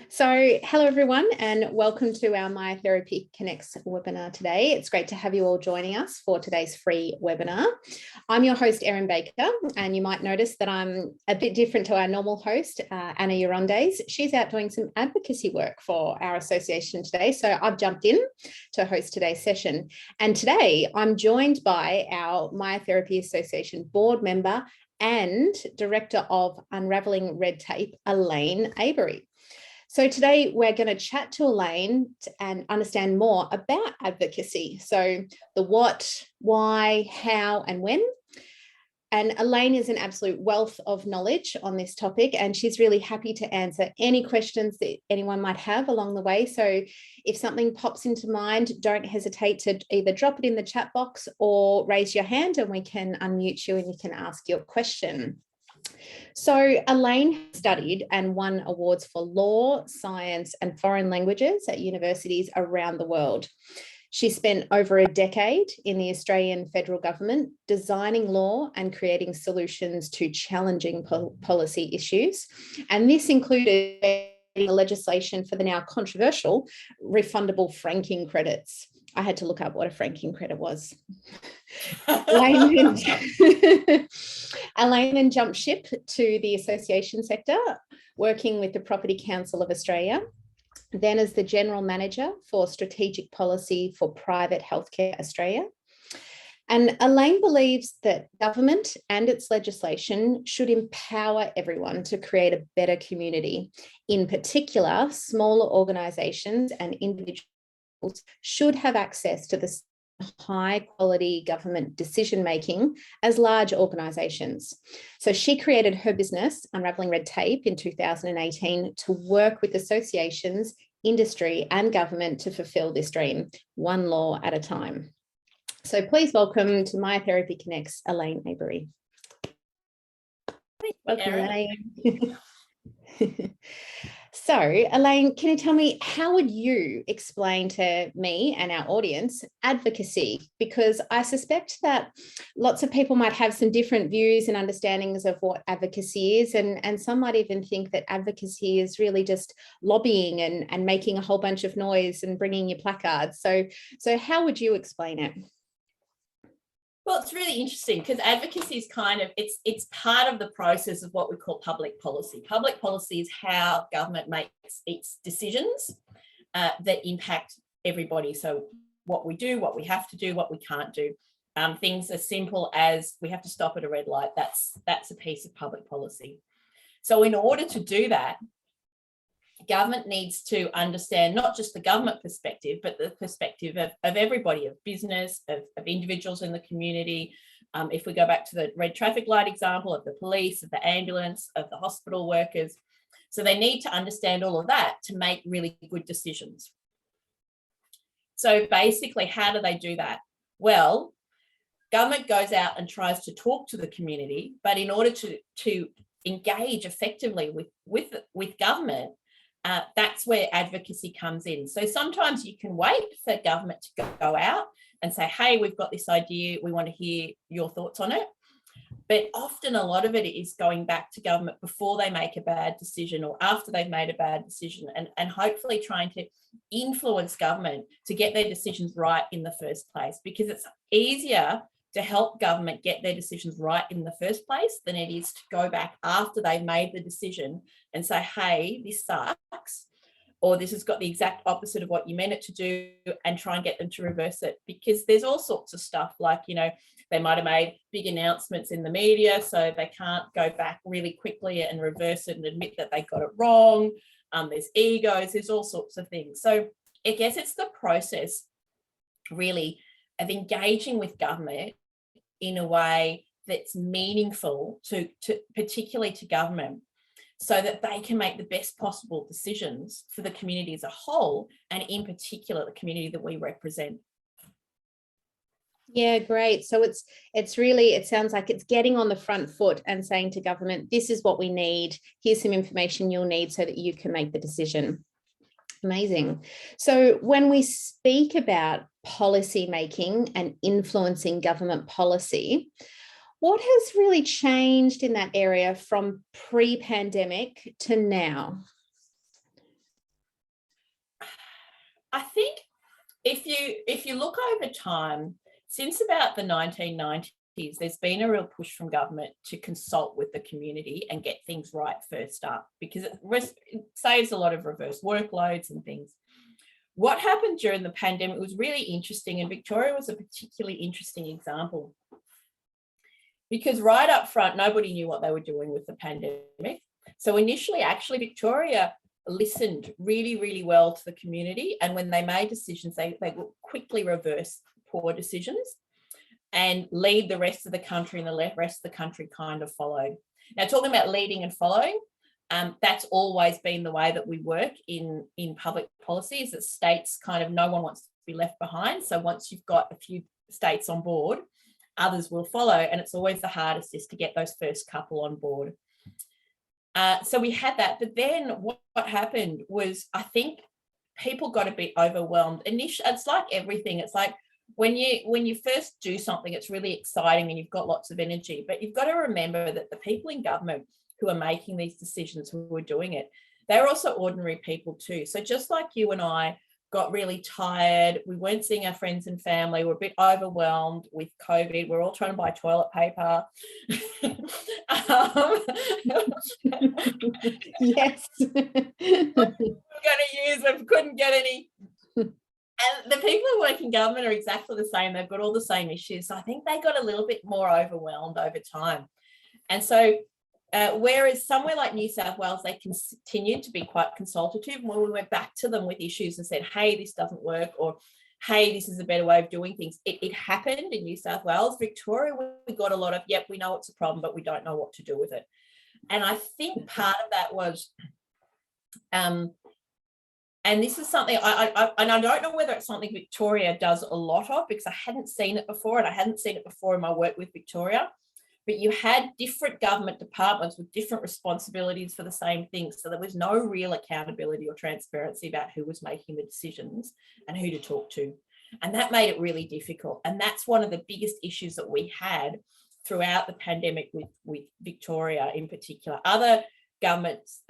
So hello everyone and welcome to our MyoConneX webinar today. It's great to have you all joining us for today's free webinar. I'm your host Erin Baker, and you might notice that I'm a bit different to our normal host, Anna Urondes. She's out doing some advocacy work for our association today, so I've jumped in to host today's session. And today I'm joined by our Myotherapy Association board member and director of Unravelling Red Tape, Elaine Abery. So today we're going to chat to Elaine and understand more about advocacy. So the what, why, how, and when. And Elaine is an absolute wealth of knowledge on this topic, and she's really happy to answer any questions that anyone might have along the way. So if something pops into mind, don't hesitate to either drop it in the chat box or raise your hand and we can unmute you and you can ask your question. So Elaine studied and won awards for law, science, and foreign languages at universities around the world. She spent over a decade in the Australian federal government designing law and creating solutions to challenging policy issues. And this included legislation for the now controversial refundable franking credits. I had to look up what a franking credit was. Elaine then jumped ship to the association sector, working with the Property Council of Australia, then as the General Manager for Strategic Policy for Private Healthcare Australia. And Elaine believes that government and its legislation should empower everyone to create a better community. In particular, smaller organisations and individuals should have access to the high quality government decision making as large organisations. So she created her business, Unravelling Red Tape, in 2018 to work with associations, industry and government to fulfil this dream, one law at a time. So please welcome to MyoConneX, Elaine Abery. Welcome, Elaine. So, Elaine, can you tell me, how would you explain to me and our audience advocacy? Because I suspect that lots of people might have some different views and understandings of what advocacy is, and some might even think that advocacy is really just lobbying and making a whole bunch of noise and bringing your placards. So how would you explain it? Well, it's really interesting because advocacy is it's part of the process of what we call public policy. Public policy is how government makes its decisions that impact everybody. So what we do, what we have to do, what we can't do. Things as simple as we have to stop at a red light. That's a piece of public policy. So in order to do that, government needs to understand not just the government perspective, but the perspective of everybody, of business, of individuals in the community. If we go back to the red traffic light example, of the police, of the ambulance, of the hospital workers. So they need to understand all of that to make really good decisions. So basically, how do they do that? Well, government goes out and tries to talk to the community, but in order to engage effectively with government, that's where advocacy comes in. So sometimes you can wait for government to go out and say, hey, we've got this idea, we want to hear your thoughts on it. But often a lot of it is going back to government before they make a bad decision or after they've made a bad decision, and hopefully trying to influence government to get their decisions right in the first place, because it's easier to help government get their decisions right in the first place than it is to go back after they've made the decision and say, hey, this sucks, or this has got the exact opposite of what you meant it to do, and try and get them to reverse it. Because there's all sorts of stuff like, they might have made big announcements in the media, so they can't go back really quickly and reverse it and admit that they got it wrong. There's egos, there's all sorts of things. So I guess it's the process really of engaging with government in a way that's meaningful to particularly to government, so that they can make the best possible decisions for the community as a whole, and in particular the community that we represent. Yeah, great. So it's really, it sounds like it's getting on the front foot and saying to government, this is what we need, here's some information you'll need so that you can make the decision. Amazing. So when we speak about policy making and influencing government policy, what has really changed in that area from pre-pandemic to now? if you look over time, since about the 1990s, there's been a real push from government to consult with the community and get things right first up, because it saves a lot of reverse workloads and things. What happened during the pandemic was really interesting, and Victoria was a particularly interesting example, because right up front, nobody knew what they were doing with the pandemic. So initially, actually, Victoria listened really, really well to the community. And when they made decisions, they would quickly reverse poor decisions and lead the rest of the country, and the rest of the country kind of followed. Now, talking about leading and following, that's always been the way that we work in public policy, is that states kind of, no one wants to be left behind. So once you've got a few states on board, others will follow. And it's always the hardest is to get those first couple on board. So we had that. But then what happened was, I think people got a bit overwhelmed. Initially, it's like everything. It's like when you first do something, it's really exciting and you've got lots of energy. But you've got to remember that the people in government who are making these decisions, who are doing it, they're also ordinary people too. So just like you and I got really tired, we weren't seeing our friends and family, we're a bit overwhelmed with COVID, we're all trying to buy toilet paper. Yes. We're going to use, we couldn't get any. And the people who work in government are exactly the same. They've got all the same issues. So I think they got a little bit more overwhelmed over time. And so whereas somewhere like New South Wales, they continued to be quite consultative. When we went back to them with issues and said, hey, this doesn't work, or hey, this is a better way of doing things, it happened in New South Wales. Victoria, we got a lot of, yep, we know it's a problem, but we don't know what to do with it. And I think part of that was, and this is something, I don't know whether it's something Victoria does a lot of, because I hadn't seen it before, and I hadn't seen it before in my work with Victoria. But you had different government departments with different responsibilities for the same thing. So there was no real accountability or transparency about who was making the decisions and who to talk to. And that made it really difficult. And that's one of the biggest issues that we had throughout the pandemic with Victoria in particular. Other governments,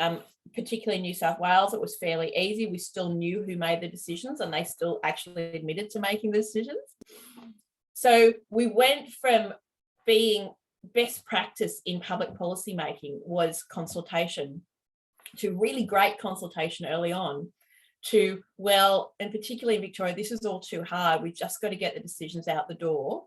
particularly New South Wales, it was fairly easy. We still knew who made the decisions, and they still actually admitted to making the decisions. So we went from being best practice in public policy making was consultation, to really great consultation early on, to, well, and particularly in Victoria, this is all too hard. We've just got to get the decisions out the door.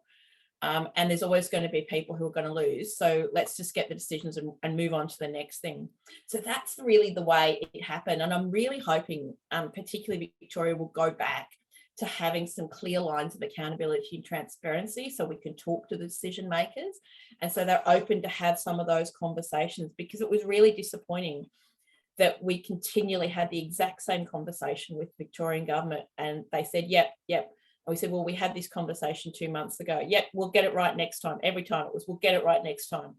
And there's always going to be people who are going to lose. So let's just get the decisions and move on to the next thing. So that's really the way it happened. And I'm really hoping, particularly Victoria, will go back to having some clear lines of accountability and transparency, so we can talk to the decision makers. And so they're open to have some of those conversations, because it was really disappointing that we continually had the exact same conversation with Victorian government. And they said, yep. And we said, well, we had this conversation 2 months ago. Yep, we'll get it right next time. Every time it was, we'll get it right next time.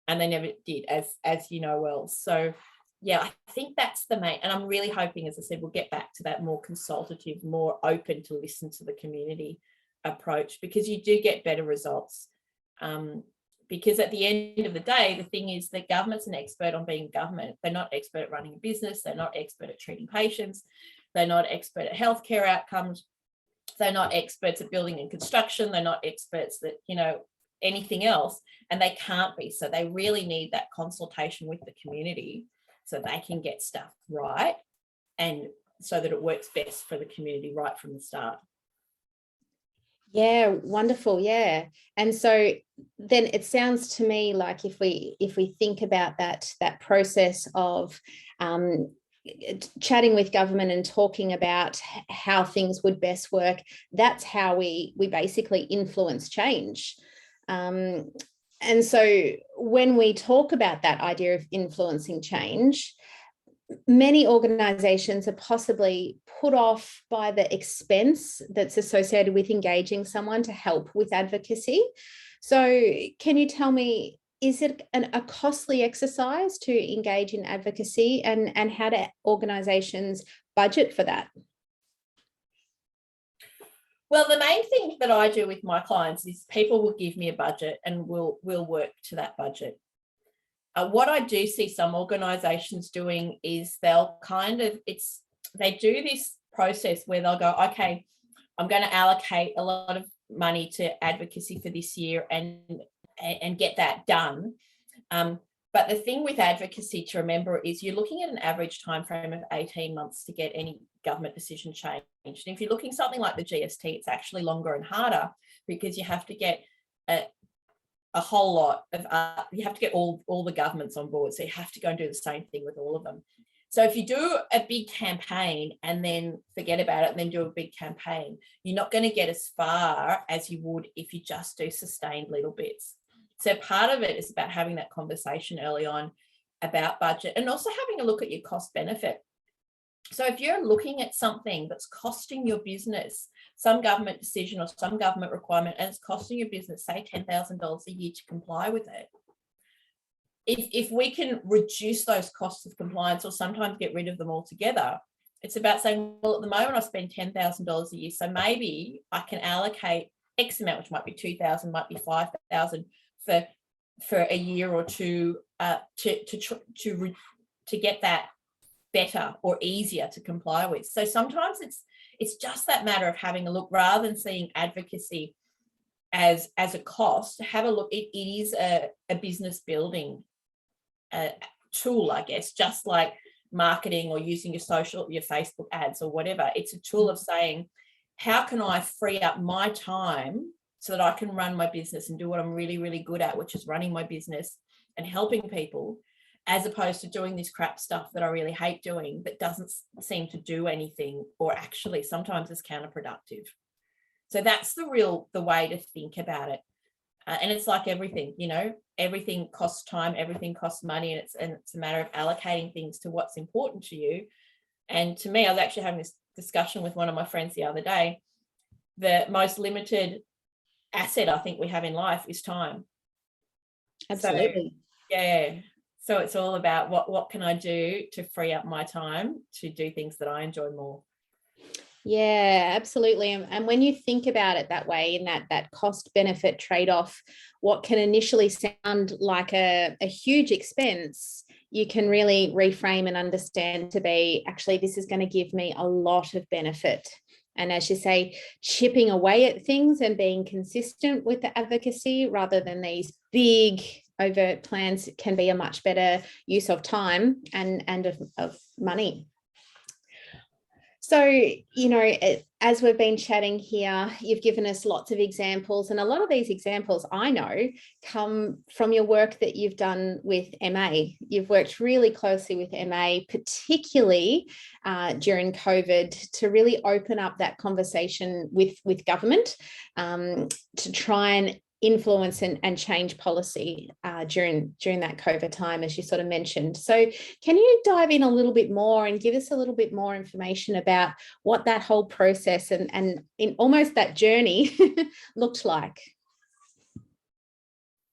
And they never did, as you know well. So yeah, I think that's the main, and I'm really hoping, as I said, we'll get back to that more consultative, more open to listen to the community approach, because you do get better results. Because at the end of the day, the thing is that government's an expert on being government. They're not expert at running a business. They're not expert at treating patients. They're not expert at healthcare outcomes. They're not experts at building and construction. They're not experts at, anything else, and they can't be. So they really need that consultation with the community, so they can get stuff right, and so that it works best for the community right from the start. Yeah, wonderful. Yeah. And so then it sounds to me like if we think about that process of chatting with government and talking about how things would best work, that's how we basically influence change. And so when we talk about that idea of influencing change, many organisations are possibly put off by the expense that's associated with engaging someone to help with advocacy. So can you tell me, is it a costly exercise to engage in advocacy, and how do organisations budget for that? Well, the main thing that I do with my clients is people will give me a budget, and we'll work to that budget. What I do see some organisations doing is they do this process where they'll go, okay, I'm going to allocate a lot of money to advocacy for this year and get that done. But the thing with advocacy to remember is you're looking at an average time frame of 18 months to get any government decision changed. And if you're looking something like the GST, it's actually longer and harder because you have to get a whole lot of, you have to get all the governments on board. So you have to go and do the same thing with all of them. So if you do a big campaign and then forget about it and then do a big campaign, you're not going to get as far as you would if you just do sustained little bits. So part of it is about having that conversation early on about budget and also having a look at your cost benefit. So if you're looking at something that's costing your business, some government decision or some government requirement, and it's costing your business, say, $10,000 a year to comply with it, if we can reduce those costs of compliance or sometimes get rid of them altogether, it's about saying, well, at the moment I spend $10,000 a year, so maybe I can allocate X amount, which might be 2,000, might be 5,000 for a year or two to get that better or easier to comply with. So sometimes it's just that matter of having a look rather than seeing advocacy as a cost. Have a look. It is a business building tool, I guess, just like marketing or using your Facebook ads or whatever. It's a tool of saying, how can I free up my time so that I can run my business and do what I'm really, really good at, which is running my business and helping people, as opposed to doing this crap stuff that I really hate doing that doesn't seem to do anything or actually sometimes is counterproductive. So that's the way to think about it. And it's like everything, everything costs time, everything costs money, and it's a matter of allocating things to what's important to you. And to me, I was actually having this discussion with one of my friends the other day. The most limited asset I think we have in life is time. Absolutely. So, yeah. So it's all about what can I do to free up my time to do things that I enjoy more. Yeah, absolutely. And when you think about it that way, in that cost benefit trade-off, what can initially sound like a huge expense, you can really reframe and understand to be, actually, this is going to give me a lot of benefit. And as you say, chipping away at things and being consistent with the advocacy rather than these big overt plans can be a much better use of time and of money. So, as we've been chatting here, you've given us lots of examples, and a lot of these examples I know come from your work that you've done with MA. You've worked really closely with MA, particularly during COVID, to really open up that conversation with government to try and influence and change policy during that COVID time, as you sort of mentioned. So can you dive in a little bit more and give us a little bit more information about what that whole process and in almost that journey looked like?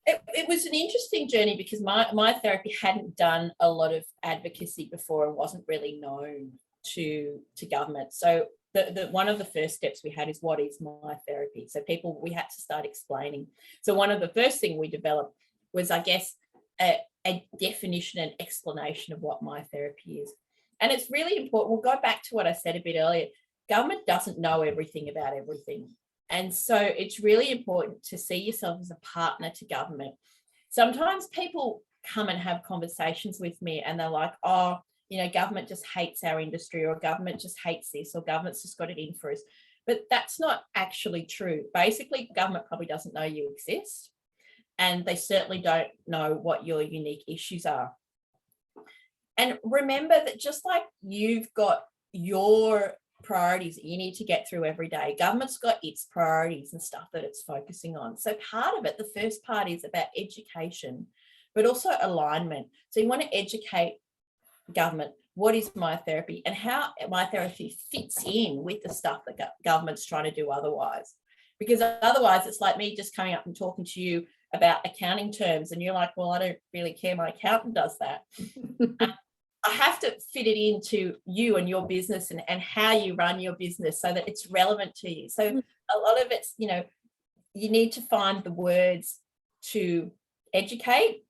It was an interesting journey because myotherapy hadn't done a lot of advocacy before and wasn't really known to government. So the one of the first steps we had is, what is myotherapy? So we had to start explaining. So one of the first thing we developed was, I guess, a definition and explanation of what myotherapy is. And it's really important. We'll go back to what I said a bit earlier. Government doesn't know everything about everything. And so it's really important to see yourself as a partner to government. Sometimes people come and have conversations with me and they're like, oh, government just hates our industry, or government just hates this, or government's just got it in for us. But that's not actually true. Basically, government probably doesn't know you exist, and they certainly don't know what your unique issues are. And remember that just like you've got your priorities that you need to get through every day, government's got its priorities and stuff that it's focusing on. So part of it, the first part, is about education, but also alignment. So you want to educate government, what is myotherapy and how myotherapy fits in with the stuff that government's trying to do otherwise. Because otherwise it's like me just coming up and talking to you about accounting terms and you're like, well, I don't really care, my accountant does that. I have to fit it into you and your business and how you run your business so that it's relevant to you. So a lot of it's, you need to find the words to educate,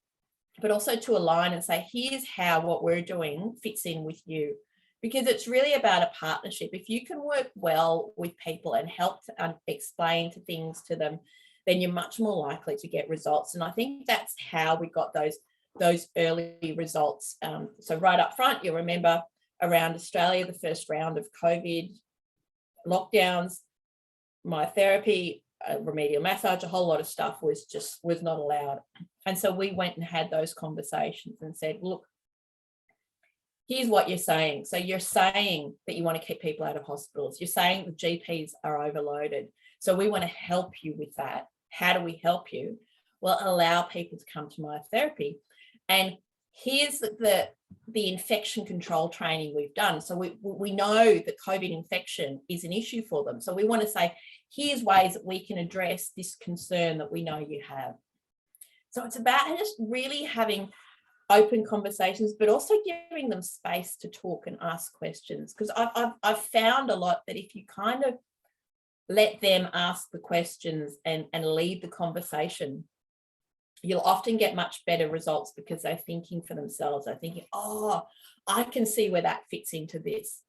but also to align and say, here's how what we're doing fits in with you. because it's really about a partnership. If you can work well with people and help to explain things to them, then you're much more likely to get results. And I think that's how we got those early results. So right up front, you'll remember around Australia, the first round of COVID lockdowns, myotherapy, remedial massage, a whole lot of stuff was not allowed. And so we went and had those conversations and said, look, here's what you're saying. So you're saying that you want to keep people out of hospitals. You're saying the GPs are overloaded. So we want to help you with that. How do we help you? Well, allow people to come to myotherapy. And here's the infection control training we've done. So we know that COVID infection is an issue for them. So we want to say, here's ways that we can address this concern that we know you have. So it's about just really having open conversations, but also giving them space to talk and ask questions. Because I've found a lot that if you kind of let them ask the questions and lead the conversation, you'll often get much better results because they're thinking for themselves. They're thinking, oh, I can see where that fits into this.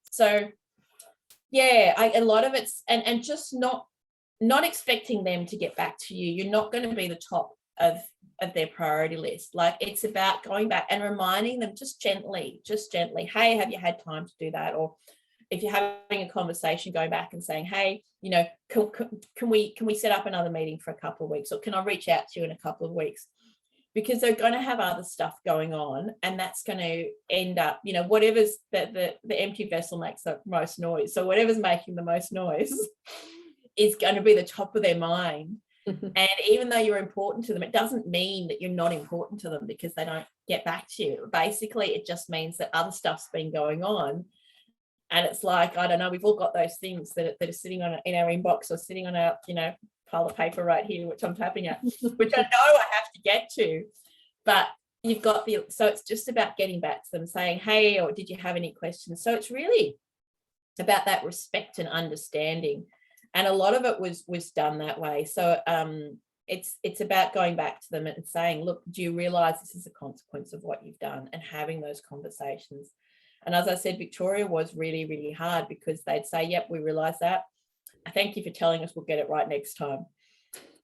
So yeah, a lot of it's, and just not expecting them to get back to you. You're not going to be the top of their priority list. Like, it's about going back and reminding them just gently, hey, have you had time to do that? Or if you're having a conversation, going back and saying, hey, you know, can we set up another meeting for a couple of weeks, or can I reach out to you in a couple of weeks? Because they're going to have other stuff going on, and that's going to end up, you know, whatever's the empty vessel makes the most noise. So whatever's making the most noise is going to be the top of their mind. And even though you're important to them, it doesn't mean that you're not important to them because they don't get back to you. Basically, it just means that other stuff's been going on. And it's like, I don't know, we've all got those things that are sitting in our inbox, or sitting on our, you know, pile of paper right here, which I'm tapping at, which I know I have to get to. But you've got so it's just about getting back to them, saying, hey, or did you have any questions? So it's really about that respect and understanding. And a lot of it was done that way. So it's about going back to them and saying, look, do you realise this is a consequence of what you've done, and having those conversations. And as I said, Victoria was really, really hard because they'd say, yep, we realise that. Thank you for telling us, we'll get it right next time.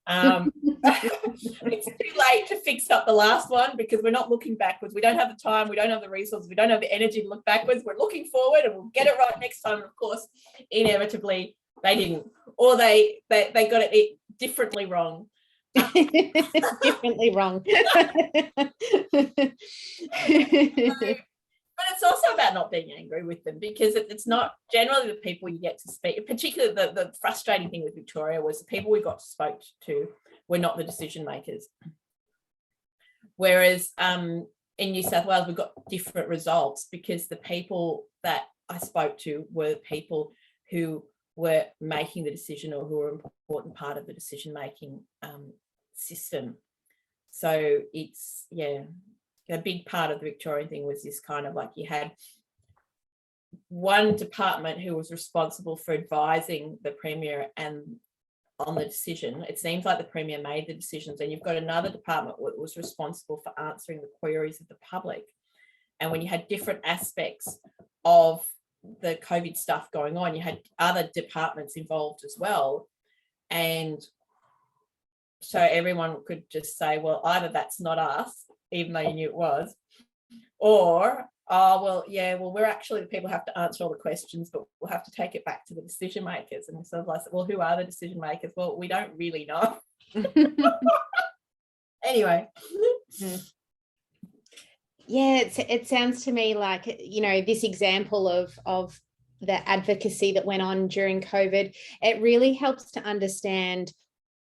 It's too late to fix up the last one because we're not looking backwards. We don't have the time, we don't have the resources, we don't have the energy to look backwards. We're looking forward and we'll get it right next time. And of course, inevitably, they didn't, or they got it differently wrong. Differently wrong. But it's also about not being angry with them, because it's not generally the people you get to speak. Particularly the frustrating thing with Victoria was the people we got to spoke to were not the decision makers. Whereas in New South Wales, we got different results because the people that I spoke to were people who were making the decision, or who were an important part of the decision-making system. So it's, yeah, a big part of the Victorian thing was this kind of like, you had one department who was responsible for advising the Premier and on the decision. It seems like the Premier made the decisions, and you've got another department that was responsible for answering the queries of the public. And when you had different aspects of the COVID stuff going on, you had other departments involved as well. And so everyone could just say, well, either that's not us, even though you knew it was, or, oh, well, yeah, well, we're actually the people who have to answer all the questions, but we'll have to take it back to the decision makers. And so I said, well, who are the decision makers? Well, we don't really know. Anyway. Yeah, it sounds to me like, you know, this example of the advocacy that went on during COVID, it really helps to understand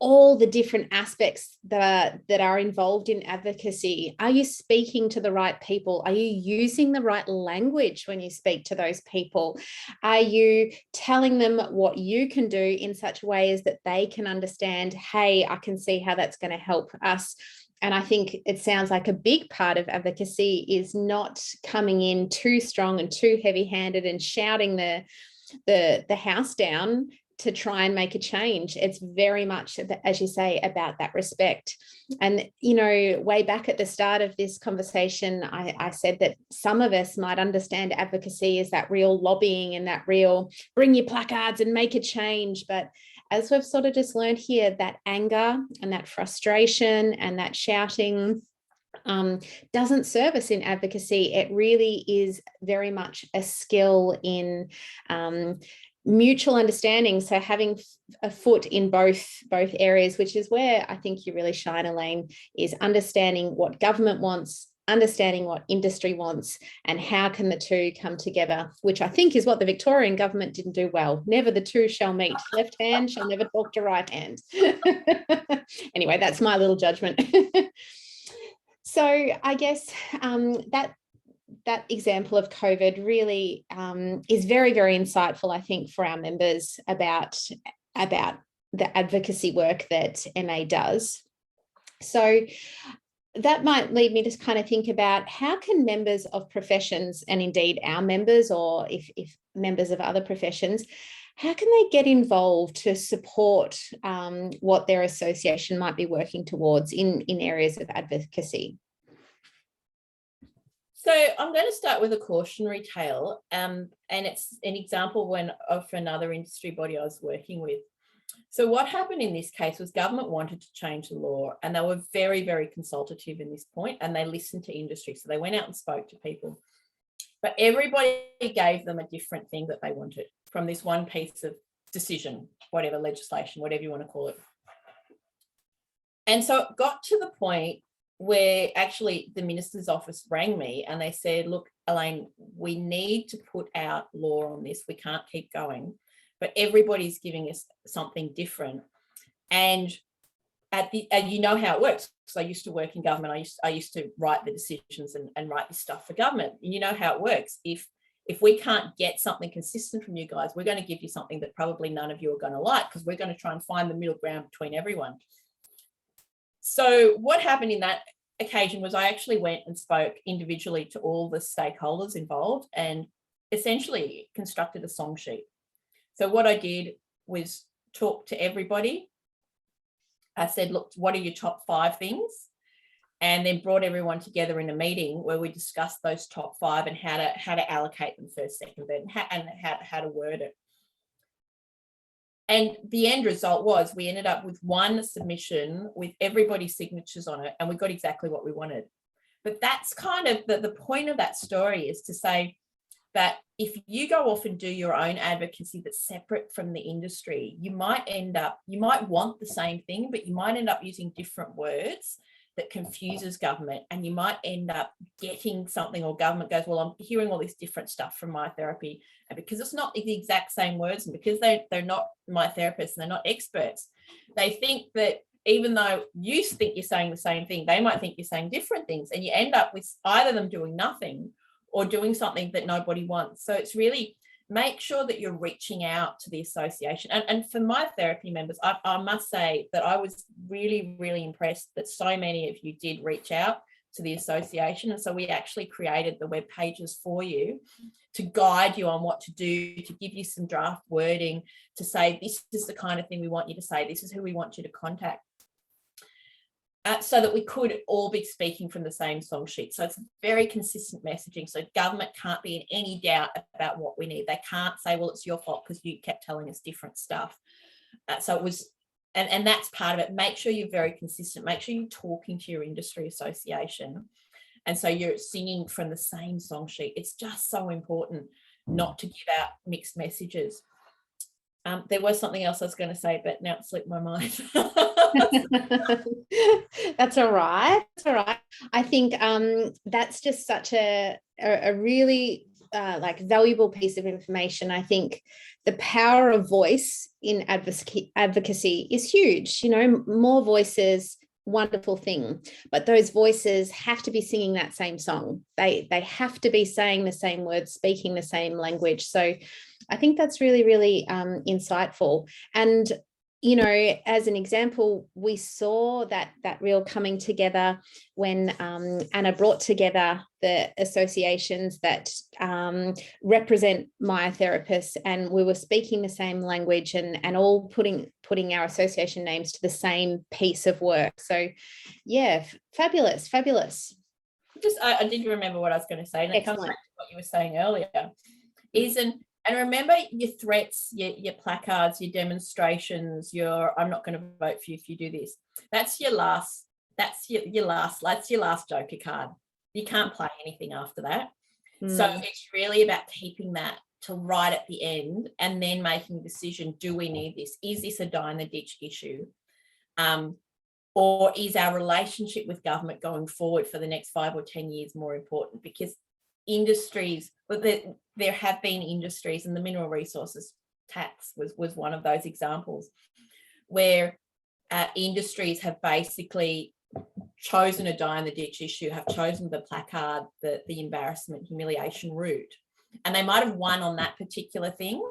all the different aspects that are involved in advocacy. Are you speaking to the right people? Are you using the right language when you speak to those people? Are you telling them what you can do in such ways that they can understand, hey, I can see how that's going to help us? And I think it sounds like a big part of advocacy is not coming in too strong and too heavy-handed and shouting the house down, to try and make a change. It's very much, as you say, about that respect. And, you know, way back at the start of this conversation, I said that some of us might understand advocacy as that real lobbying and that real bring your placards and make a change. But as we've sort of just learned here, that anger and that frustration and that shouting doesn't serve us in advocacy. It really is very much a skill in mutual understanding. So having a foot in both areas, which is where I think you really shine, Elaine, is understanding what government wants, understanding what industry wants, and how can the two come together, which I think is what the Victorian government didn't do well. Never the two shall meet. Left hand shall never talk to right hand. Anyway, that's my little judgment. So I guess that example of COVID really is very, very insightful, I think, for our members about the advocacy work that MA does. So that might lead me to kind of think about how can members of professions, and indeed our members, or if members of other professions, how can they get involved to support what their association might be working towards in areas of advocacy? So I'm going to start with a cautionary tale, and it's an example of another industry body I was working with. So what happened in this case was government wanted to change the law, and they were very, very consultative in this point, and they listened to industry. So they went out and spoke to people, but everybody gave them a different thing that they wanted from this one piece of decision, whatever, legislation, whatever you want to call it. And so it got to the point where actually the minister's office rang me and they said, look, Elaine, we need to put out law on this. We can't keep going, but everybody's giving us something different. And you know how it works. So I used to work in government. I used to write the decisions and write the stuff for government. And you know how it works. If we can't get something consistent from you guys, we're going to give you something that probably none of you are going to like, because we're going to try and find the middle ground between everyone. So what happened in that occasion was I actually went and spoke individually to all the stakeholders involved and essentially constructed a song sheet. So what I did was talk to everybody. I said, look, what are your top 5 things? And then brought everyone together in a meeting where we discussed those top 5 and how to allocate them first, second, third, and how to word it. And the end result was we ended up with one submission with everybody's signatures on it, and we got exactly what we wanted. But that's kind of the point of that story, is to say that if you go off and do your own advocacy that's separate from the industry, you might want the same thing, but you might end up using different words that confuses government, and you might end up getting something, or government goes, well, I'm hearing all this different stuff from myotherapy, and because it's not the exact same words, and because they're not mytherapists and they're not experts, they think that even though you think you're saying the same thing, they might think you're saying different things, and you end up with either them doing nothing or doing something that nobody wants. So it's really make sure that you're reaching out to the association. And for my therapy members, I must say that I was really, really impressed that so many of you did reach out to the association. And so we actually created the web pages for you to guide you on what to do, to give you some draft wording, to say, this is the kind of thing we want you to say, this is who we want you to contact. So that we could all be speaking from the same song sheet. So it's very consistent messaging. So government can't be in any doubt about what we need. They can't say, well, it's your fault because you kept telling us different stuff. So it was, and that's part of it. Make sure you're very consistent. Make sure you're talking to your industry association. And so you're singing from the same song sheet. It's just so important not to give out mixed messages. There was something else I was going to say, but now it slipped my mind. That's all right. That's all right. I think that's just such a really valuable piece of information. I think the power of voice in advocacy is huge. You know, more voices, wonderful thing, but those voices have to be singing that same song. They have to be saying the same words, speaking the same language. So I think that's really, really insightful. And you know, as an example, we saw that real coming together when Anna brought together the associations that represent myotherapists, and we were speaking the same language and all putting our association names to the same piece of work. So yeah, fabulous. I did remember what I was going to say, and it comes back to what you were saying earlier. And remember your threats, your placards, your demonstrations, I'm not going to vote for you if you do this. That's your last joker card. You can't play anything after that. So it's really about keeping that to right at the end, and then making a decision. Do we need this? Is this a die in the ditch issue? Or is our relationship with government going forward for the next 5 or 10 years more important? Because industries, there have been industries, and the mineral resources tax was one of those examples, where industries have basically chosen a die in the ditch issue, have chosen the placard, the embarrassment, humiliation route, and they might have won on that particular thing,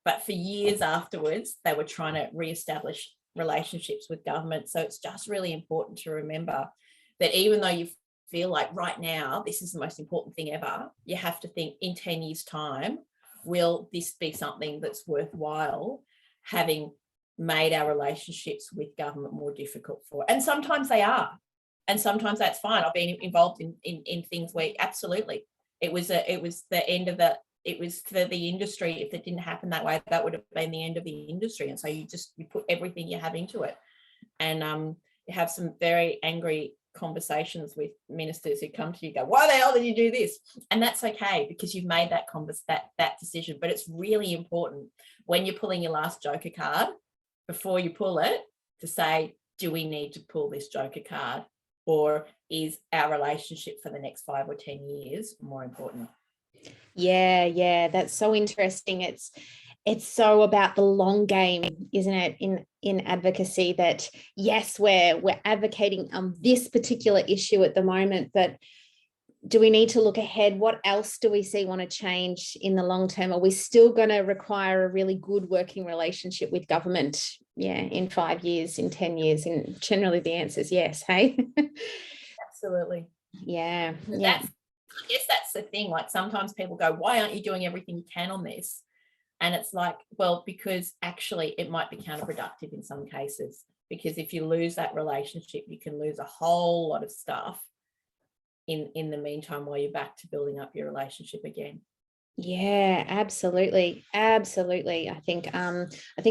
but for years afterwards they were trying to re-establish relationships with government. So it's just really important to remember that even though you feel like right now this is the most important thing ever, you have to think in 10 years time, will this be something that's worthwhile, having made our relationships with government more difficult for? And sometimes they are, and sometimes that's fine. I've been involved in things where absolutely it was the end of it was for the industry. If it didn't happen that way, that would have been the end of the industry. And so you put everything you have into it, and you have some very angry conversations with ministers who come to you, go, why the hell did you do this? And that's okay, because you've made that decision. But it's really important when you're pulling your last joker card, before you pull it, to say, do we need to pull this joker card, or is our relationship for the next 5 or 10 years more important? Yeah, that's so interesting. It's so about the long game, isn't it, in advocacy, that yes, we're advocating on this particular issue at the moment, but do we need to look ahead? What else do we see want to change in the long term? Are we still going to require a really good working relationship with government? Yeah, in 5 years, in 10 years, and generally the answer is yes. Hey, absolutely. Yeah. I guess that's the thing. Like, sometimes people go, why aren't you doing everything you can on this? And it's like, well, because actually it might be counterproductive in some cases, because if you lose that relationship, you can lose a whole lot of stuff in the meantime, while you're back to building up your relationship again. Yeah, absolutely. I think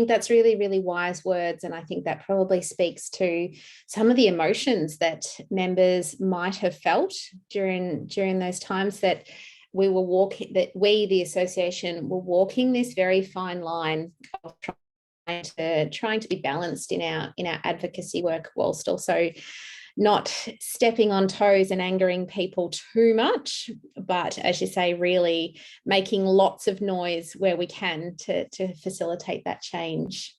that's really, really wise words, and I think that probably speaks to some of the emotions that members might have felt during those times that we were walking, that we, the association, were walking this very fine line of trying to be balanced in our advocacy work, whilst also not stepping on toes and angering people too much, but as you say, really making lots of noise where we can to facilitate that change.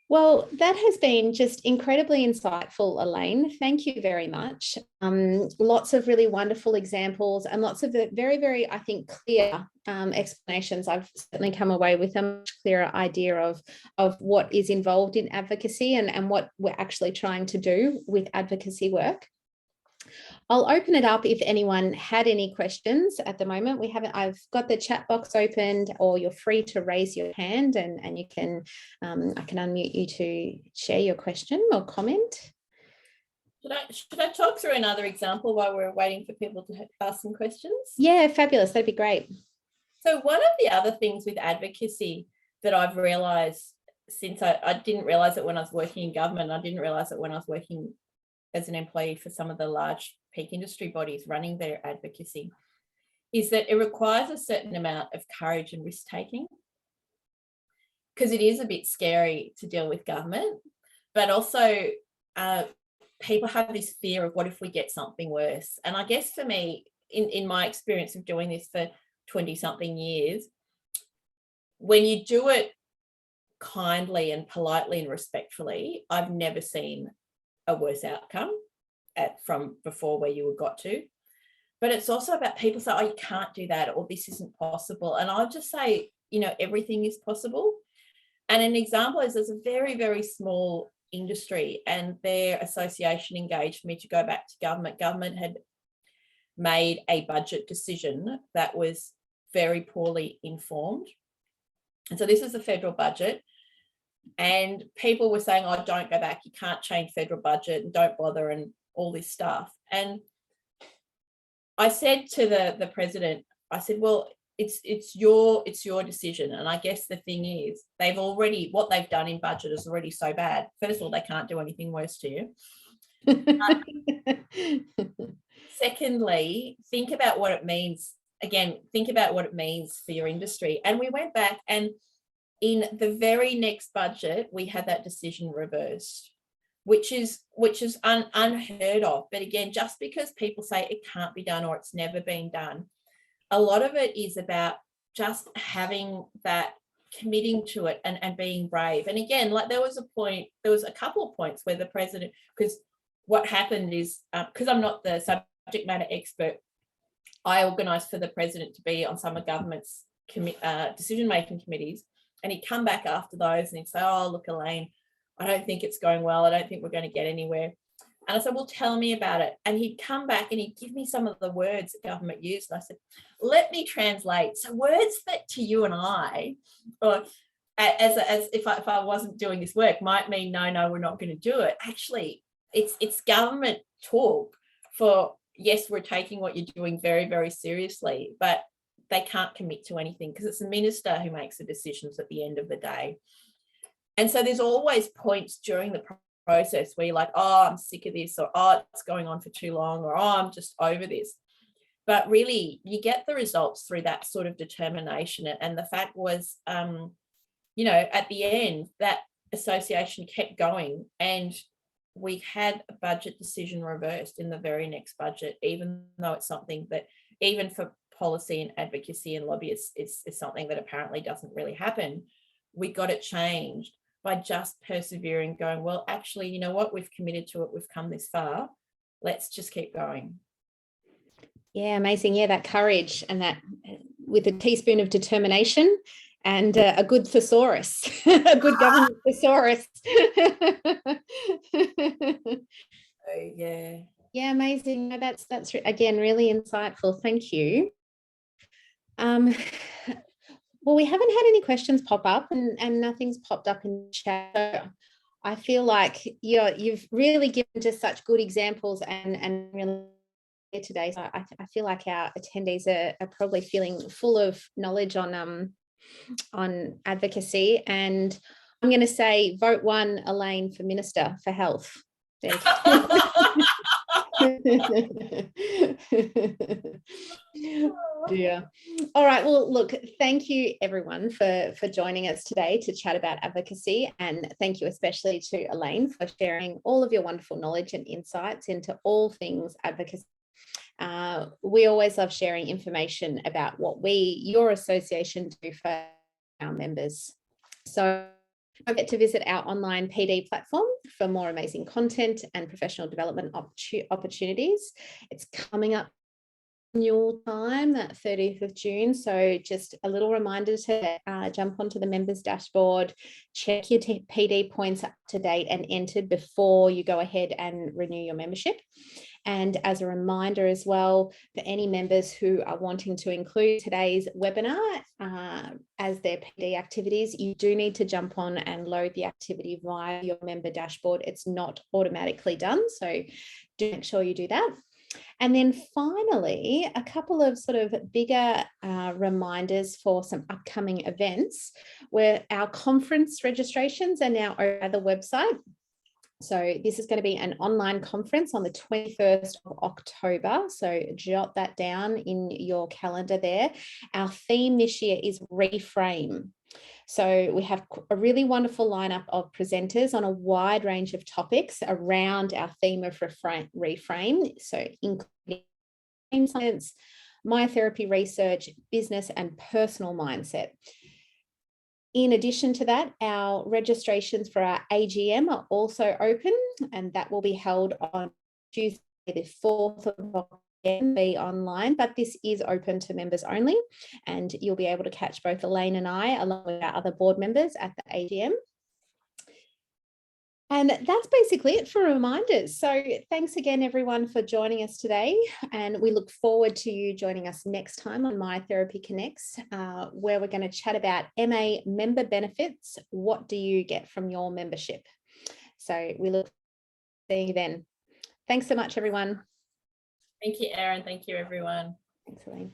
Well, that has been just incredibly insightful, Elaine. Thank you very much. Lots of really wonderful examples and lots of the very, very, I think, clear explanations. I've certainly come away with a much clearer idea of what is involved in advocacy and what we're actually trying to do with advocacy work. I'll open it up if anyone had any questions at the moment. I've got the chat box opened, or you're free to raise your hand and you can, I can unmute you to share your question or comment. Should I talk through another example while we're waiting for people to ask some questions? Yeah, fabulous. That'd be great. So one of the other things with advocacy that I've realised, since I didn't realise it when I was working in government, I didn't realise it when I was working as an employee for some of the large peak industry bodies running their advocacy, is that it requires a certain amount of courage and risk taking, because it is a bit scary to deal with government, but also people have this fear of what if we get something worse. And I guess for me, in my experience of doing this for 20 something years, when you do it kindly and politely and respectfully, I've never seen a worse outcome from before where you got to. But it's also about people say, oh, you can't do that, or this isn't possible. And I'll just say, everything is possible. And an example is there's a very, very small industry, and their association engaged me to go back to government. Government had made a budget decision that was very poorly informed. And so this is the federal budget. And people were saying, oh, don't go back. You can't change federal budget and don't bother and all this stuff. And I said to the president, I said, well, it's your decision. And I guess the thing is, what they've done in budget is already so bad. First of all, they can't do anything worse to you. Secondly, think about what it means. Again, think about what it means for your industry. And we went back, and in the very next budget, we had that decision reversed, which is unheard of. But again, just because people say it can't be done or it's never been done, a lot of it is about just having that, committing to it and being brave. And again, like there was a couple of points where the president, because what happened is, because I'm not the subject matter expert, I organised for the president to be on some of government's decision-making committees, and he'd come back after those and he'd say, oh, look, Elaine, I don't think it's going well. I don't think we're going to get anywhere. And I said, well, tell me about it. And he'd come back and he'd give me some of the words that government used. And I said, let me translate. So words that to you and I, or as if I wasn't doing this work, might mean, no, we're not going to do it. Actually, it's government talk for, yes, we're taking what you're doing very, very seriously, but they can't commit to anything because it's the minister who makes the decisions at the end of the day. And so there's always points during the process where you're like, oh, I'm sick of this, or oh, it's going on for too long, or oh, I'm just over this. But really, you get the results through that sort of determination. And the fact was, at the end, that association kept going, and we had a budget decision reversed in the very next budget, even though it's something that, even for policy and advocacy and lobbyists, is something that apparently doesn't really happen. We got it changed by just persevering, going, well, actually, you know what, we've committed to it, we've come this far, let's just keep going. Yeah, amazing. Yeah, that courage, and that with a teaspoon of determination and a good thesaurus, a good government thesaurus. Yeah. Yeah, amazing. That's again really insightful. Thank you. Well, we haven't had any questions pop up, and nothing's popped up in the chat. I feel like you've really given just such good examples and really today. So I feel like our attendees are probably feeling full of knowledge on advocacy. And I'm going to say vote 1 Elaine for Minister for Health. There you go. Yeah. All right. Well, look, thank you everyone for joining us today to chat about advocacy, and thank you especially to Elaine for sharing all of your wonderful knowledge and insights into all things advocacy. We always love sharing information about what your association, do for our members. So don't forget to visit our online PD platform for more amazing content and professional development opportunities. It's coming up annual time, that 30th of June. So just a little reminder to jump onto the members dashboard, check your PD points up to date and entered before you go ahead and renew your membership. And as a reminder as well, for any members who are wanting to include today's webinar as their PD activities, you do need to jump on and load the activity via your member dashboard. It's not automatically done, so do make sure you do that. And then finally, a couple of sort of bigger reminders for some upcoming events, where our conference registrations are now over the website. So this is going to be an online conference on the 21st of October. So jot that down in your calendar there. Our theme this year is Reframe. So we have a really wonderful lineup of presenters on a wide range of topics around our theme of Reframe. So including science, myotherapy research, business and personal mindset. In addition to that, our registrations for our AGM are also open, and that will be held on Tuesday, the 4th of be online, but this is open to members only, and you'll be able to catch both Elaine and I, along with our other board members, at the AGM. And that's basically it for reminders. So thanks again, everyone, for joining us today. And we look forward to you joining us next time on Myotherapy Connects, where we're going to chat about MA member benefits. What do you get from your membership? So we look forward to seeing you then. Thanks so much, everyone. Thank you, Erin. Thank you, everyone. Thanks, Elaine.